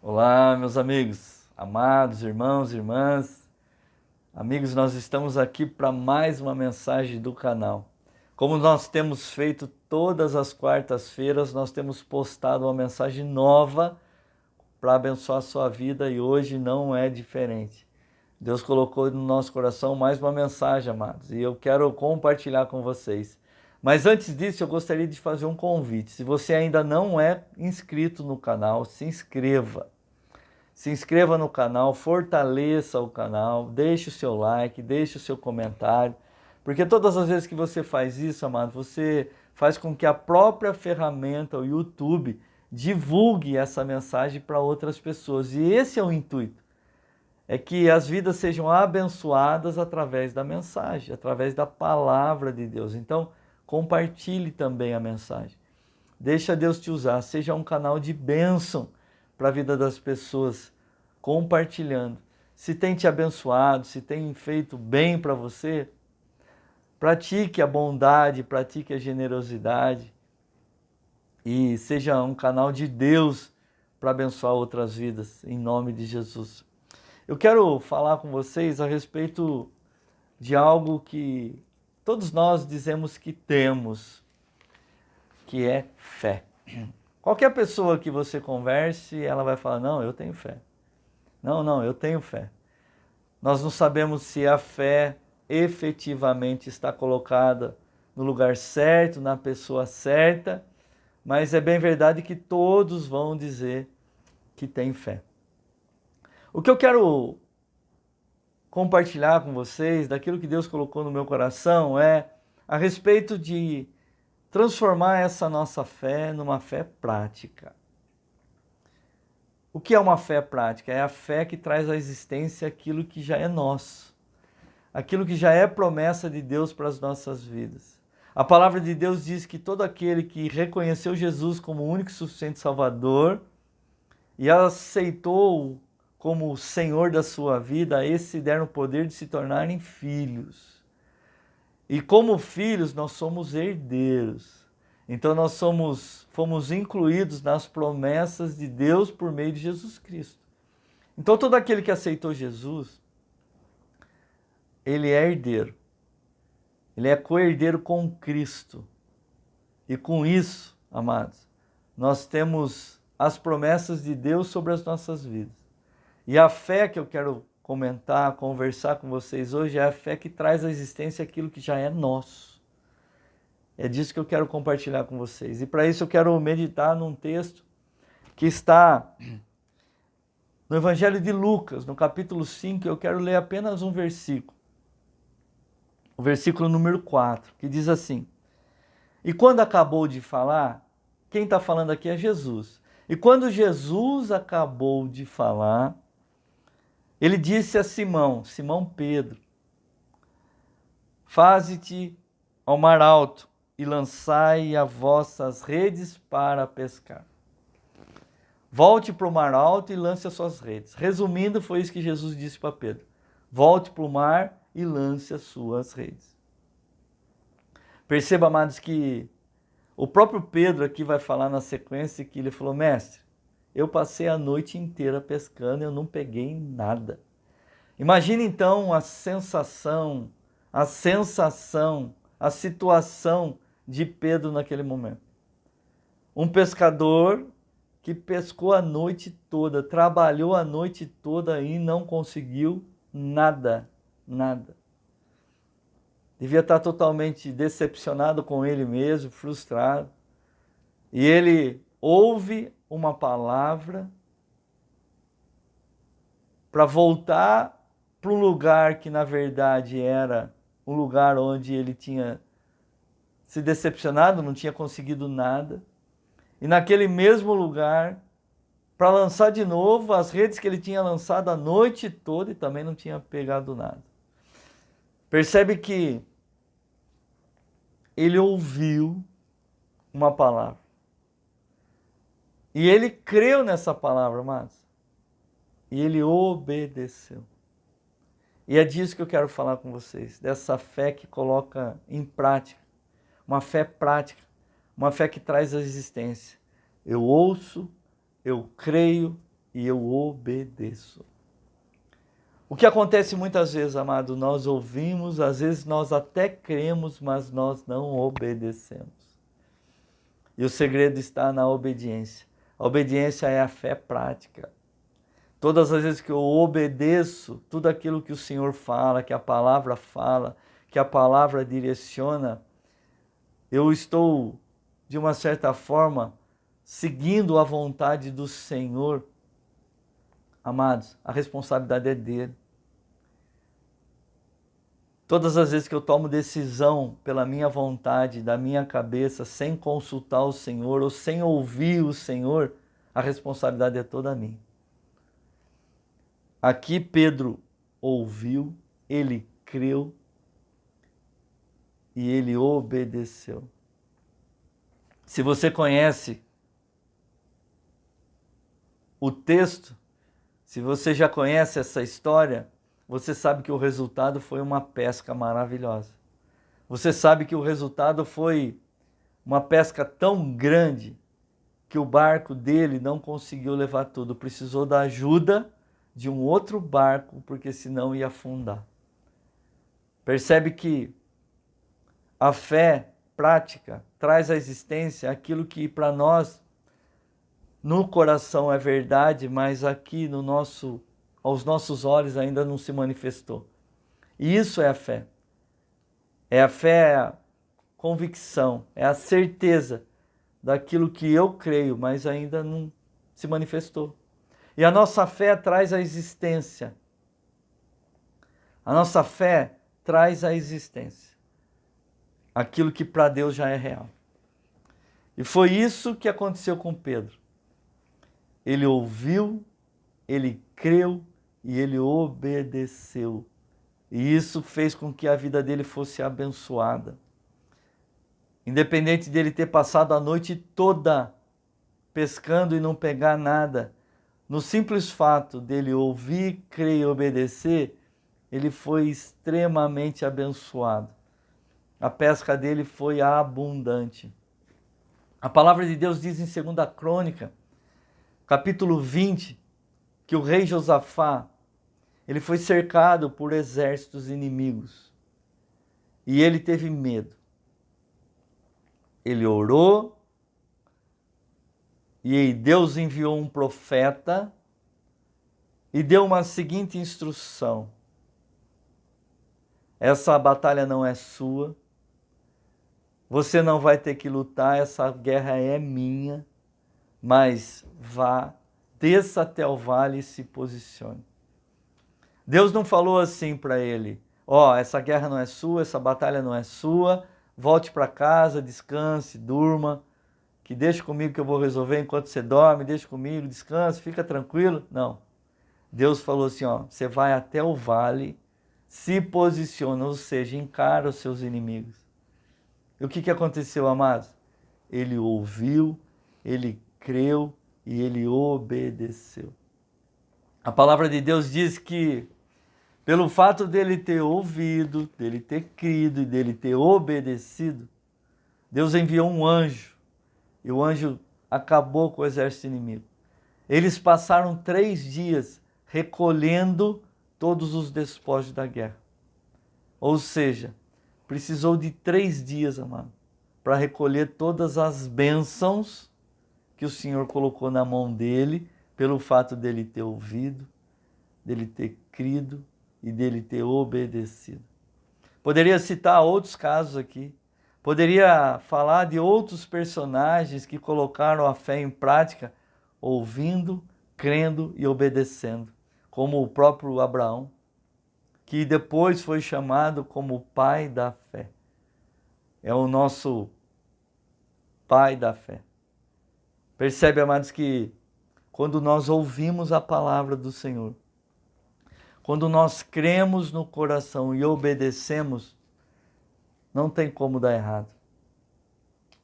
Olá, meus amigos, amados, irmãos, irmãs, amigos, nós estamos aqui para mais uma mensagem do canal. Como nós temos feito todas as quartas-feiras, nós temos postado uma mensagem nova para abençoar a sua vida e hoje não é diferente. Deus colocou no nosso coração mais uma mensagem, amados, e eu quero compartilhar com vocês. Mas antes disso, eu gostaria de fazer um convite. Se você ainda não é inscrito no canal, se inscreva. Se inscreva no canal, fortaleça o canal, deixe o seu like, deixe o seu comentário, porque todas as vezes que você faz isso, amado, você faz com que a própria ferramenta, o YouTube, divulgue essa mensagem para outras pessoas. E esse é o intuito, é que as vidas sejam abençoadas através da mensagem, através da palavra de Deus. Então, compartilhe também a mensagem. Deixa Deus te usar, seja um canal de bênção para a vida das pessoas, compartilhando. Se tem te abençoado, se tem feito bem para você, pratique a bondade, pratique a generosidade e seja um canal de Deus para abençoar outras vidas, em nome de Jesus. Eu quero falar com vocês a respeito de algo que todos nós dizemos que temos, que é fé. Qualquer pessoa que você converse, ela vai falar, não, eu tenho fé. Não, eu tenho fé. Nós não sabemos se a fé efetivamente está colocada no lugar certo, na pessoa certa, mas é bem verdade que todos vão dizer que têm fé. O que eu quero compartilhar com vocês, daquilo que Deus colocou no meu coração, é a respeito de transformar essa nossa fé numa fé prática. O que é uma fé prática? É a fé que traz à existência aquilo que já é nosso, aquilo que já é promessa de Deus para as nossas vidas. A palavra de Deus diz que todo aquele que reconheceu Jesus como o único e suficiente Salvador e aceitou como o Senhor da sua vida, a esse deram o poder de se tornarem filhos. E como filhos, nós somos herdeiros. Então nós fomos incluídos nas promessas de Deus por meio de Jesus Cristo. Então todo aquele que aceitou Jesus, ele é herdeiro. Ele é co-herdeiro com Cristo. E com isso, amados, nós temos as promessas de Deus sobre as nossas vidas. E a fé que eu quero comentar, conversar com vocês hoje é a fé que traz à existência aquilo que já é nosso. É disso que eu quero compartilhar com vocês. E para isso eu quero meditar num texto que está no Evangelho de Lucas, no capítulo 5. Eu quero ler apenas um versículo. O versículo número 4, que diz assim: E quando acabou de falar, quem está falando aqui é Jesus. E quando Jesus acabou de falar, ele disse a Simão, Simão Pedro: Faze-te ao mar alto e lançai as vossas redes para pescar. Volte para o mar alto e lance as suas redes. Resumindo, foi isso que Jesus disse para Pedro. Volte para o mar e lance as suas redes. Perceba, amados, que o próprio Pedro aqui vai falar na sequência que ele falou: Mestre, eu passei a noite inteira pescando e eu não peguei nada. Imagine então a sensação, a situação de Pedro naquele momento. Um pescador que pescou a noite toda, trabalhou a noite toda e não conseguiu nada. Devia estar totalmente decepcionado com ele mesmo, frustrado. E ele ouve uma palavra para voltar para um lugar que na verdade era um lugar onde ele tinha se decepcionado, não tinha conseguido nada. E naquele mesmo lugar, para lançar de novo as redes que ele tinha lançado a noite toda e também não tinha pegado nada. Percebe que ele ouviu uma palavra. E ele creu nessa palavra, mas e ele obedeceu. E é disso que eu quero falar com vocês, dessa fé que coloca em prática, uma fé prática, uma fé que traz a existência. Eu ouço, eu creio e eu obedeço. O que acontece muitas vezes, amado, nós ouvimos, às vezes nós até cremos, mas nós não obedecemos. E o segredo está na obediência. A obediência é a fé prática. Todas as vezes que eu obedeço tudo aquilo que o Senhor fala, que a palavra direciona, eu estou, de uma certa forma, seguindo a vontade do Senhor. Amados, a responsabilidade é dele. Todas as vezes que eu tomo decisão pela minha vontade, da minha cabeça, sem consultar o Senhor ou sem ouvir o Senhor, a responsabilidade é toda minha. Aqui Pedro ouviu, ele creu e ele obedeceu. Se você conhece o texto, se você já conhece essa história, você sabe que o resultado foi uma pesca maravilhosa. Você sabe que o resultado foi uma pesca tão grande que o barco dele não conseguiu levar tudo. Precisou da ajuda de um outro barco, porque senão ia afundar. Percebe que a fé prática traz à existência aquilo que para nós no coração é verdade, mas aqui aos nossos olhos ainda não se manifestou. E isso é a fé. A fé é a convicção, é a certeza daquilo que eu creio, mas ainda não se manifestou. E a nossa fé traz à existência. A nossa fé traz à existência aquilo que para Deus já é real. E foi isso que aconteceu com Pedro. Ele ouviu, ele creu e ele obedeceu. E isso fez com que a vida dele fosse abençoada. Independente dele ter passado a noite toda pescando e não pegar nada, no simples fato dele ouvir, crer e obedecer, ele foi extremamente abençoado. A pesca dele foi abundante. A palavra de Deus diz em 2 Crônica, capítulo 20, que o rei Josafá, ele foi cercado por exércitos inimigos. E ele teve medo. Ele orou, e Deus enviou um profeta e deu uma seguinte instrução: essa batalha não é sua, você não vai ter que lutar, essa guerra é minha, mas vá, desça até o vale e se posicione. Deus não falou assim para ele: essa guerra não é sua, essa batalha não é sua, volte para casa, descanse, durma, que deixe comigo que eu vou resolver enquanto você dorme, deixe comigo, descanse, fica tranquilo. Não. Deus falou assim, você vai até o vale, se posiciona, ou seja, encara os seus inimigos. E o que aconteceu, amados? Ele ouviu, ele creu e ele obedeceu. A palavra de Deus diz que, pelo fato dele ter ouvido, dele ter crido e dele ter obedecido, Deus enviou um anjo. E o anjo acabou com o exército inimigo. Eles passaram 3 dias recolhendo todos os despojos da guerra. Ou seja, precisou de 3 dias, amado, para recolher todas as bênçãos que o Senhor colocou na mão dele, pelo fato dele ter ouvido, dele ter crido e dele ter obedecido. Poderia citar outros casos aqui. Poderia falar de outros personagens que colocaram a fé em prática, ouvindo, crendo e obedecendo, como o próprio Abraão, que depois foi chamado como o pai da fé. É o nosso pai da fé. Percebe, amados, que quando nós ouvimos a palavra do Senhor, quando nós cremos no coração e obedecemos, não tem como dar errado.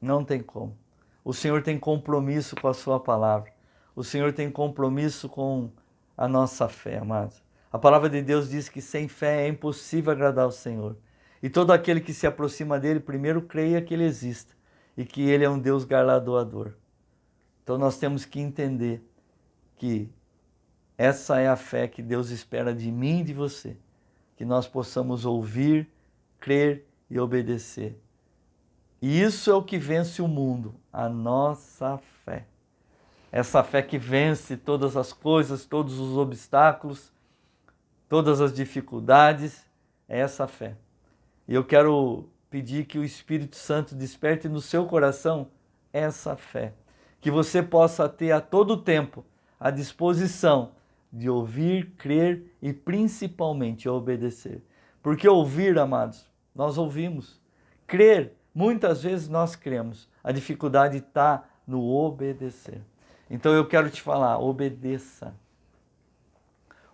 Não tem como. O Senhor tem compromisso com a sua palavra. O Senhor tem compromisso com a nossa fé, amados. A palavra de Deus diz que sem fé é impossível agradar ao Senhor. E todo aquele que se aproxima dele, primeiro creia que ele existe e que ele é um Deus galardoador. Então nós temos que entender que Essa é a fé que Deus espera de mim e de você. Que nós possamos ouvir, crer e obedecer. E isso é o que vence o mundo, a nossa fé. Essa fé que vence todas as coisas, todos os obstáculos, todas as dificuldades, é essa fé. E eu quero pedir que o Espírito Santo desperte no seu coração essa fé. Que você possa ter a todo tempo a disposição de ouvir, crer e principalmente obedecer. Porque ouvir, amados, nós ouvimos. Crer, muitas vezes nós cremos. A dificuldade está no obedecer. Então eu quero te falar, obedeça.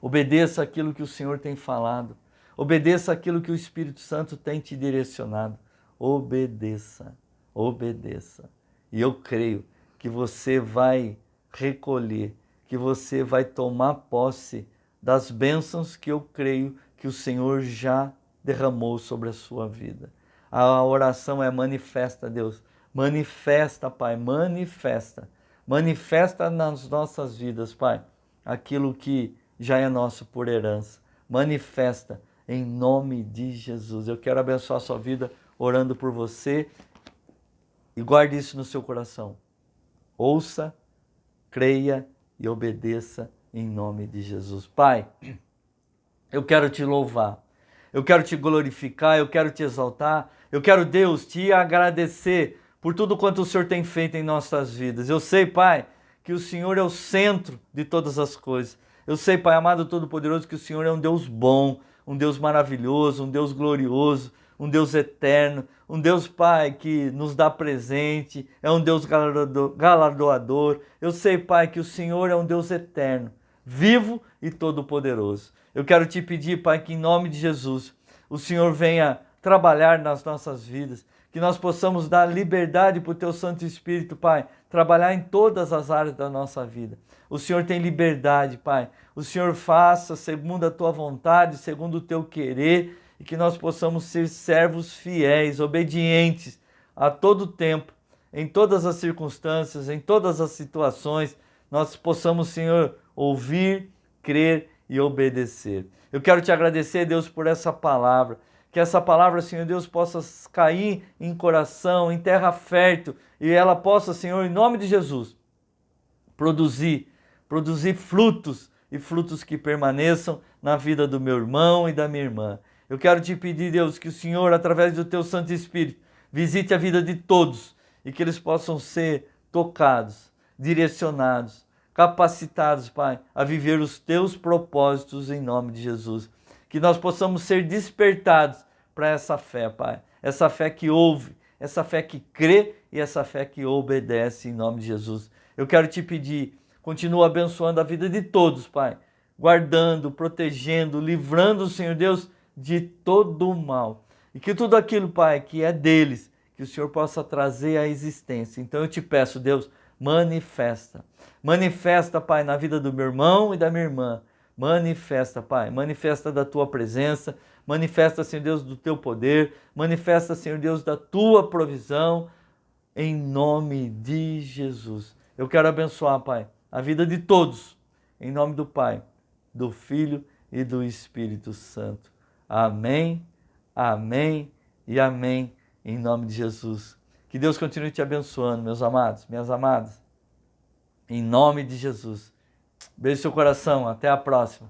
Obedeça aquilo que o Senhor tem falado. Obedeça aquilo que o Espírito Santo tem te direcionado. Obedeça, obedeça. E eu creio que você vai recolher, que você vai tomar posse das bênçãos que eu creio que o Senhor já derramou sobre a sua vida. A oração é manifesta, Deus. Manifesta, Pai, manifesta. Manifesta nas nossas vidas, Pai, aquilo que já é nosso por herança. Manifesta em nome de Jesus. Eu quero abençoar a sua vida orando por você e guarde isso no seu coração. Ouça, creia e obedeça em nome de Jesus. Pai, eu quero te louvar, eu quero te glorificar, eu quero te exaltar, eu quero, Deus, te agradecer por tudo quanto o Senhor tem feito em nossas vidas. Eu sei, Pai, que o Senhor é o centro de todas as coisas. Eu sei, Pai amado Todo-Poderoso, que o Senhor é um Deus bom, um Deus maravilhoso, um Deus glorioso, um Deus eterno, um Deus, Pai, que nos dá presente, é um Deus galardoador. Eu sei, Pai, que o Senhor é um Deus eterno, vivo e todo-poderoso. Eu quero te pedir, Pai, que em nome de Jesus, o Senhor venha trabalhar nas nossas vidas, que nós possamos dar liberdade para o Teu Santo Espírito, Pai, trabalhar em todas as áreas da nossa vida. O Senhor tem liberdade, Pai. O Senhor faça segundo a Tua vontade, segundo o Teu querer, e que nós possamos ser servos fiéis, obedientes a todo tempo, em todas as circunstâncias, em todas as situações, nós possamos, Senhor, ouvir, crer e obedecer. Eu quero te agradecer, Deus, por essa palavra. Que essa palavra, Senhor Deus, possa cair em coração, em terra fértil, e ela possa, Senhor, em nome de Jesus, produzir frutos, e frutos que permaneçam na vida do meu irmão e da minha irmã. Eu quero te pedir, Deus, que o Senhor, através do Teu Santo Espírito, visite a vida de todos, e que eles possam ser tocados, direcionados, capacitados, Pai, a viver os Teus propósitos em nome de Jesus. Que nós possamos ser despertados para essa fé, Pai. Essa fé que ouve, essa fé que crê e essa fé que obedece em nome de Jesus. Eu quero te pedir, continua abençoando a vida de todos, Pai. Guardando, protegendo, livrando, Senhor Deus, de todo o mal. E que tudo aquilo, Pai, que é deles, que o Senhor possa trazer à existência. Então eu te peço, Deus, manifesta. Manifesta, Pai, na vida do meu irmão e da minha irmã. Manifesta, Pai, manifesta da Tua presença, manifesta, Senhor Deus, do Teu poder, manifesta, Senhor Deus, da Tua provisão, em nome de Jesus. Eu quero abençoar, Pai, a vida de todos, em nome do Pai, do Filho e do Espírito Santo. Amém, amém e amém, em nome de Jesus. Que Deus continue te abençoando, meus amados, minhas amadas, em nome de Jesus. Beijo no seu coração, até a próxima.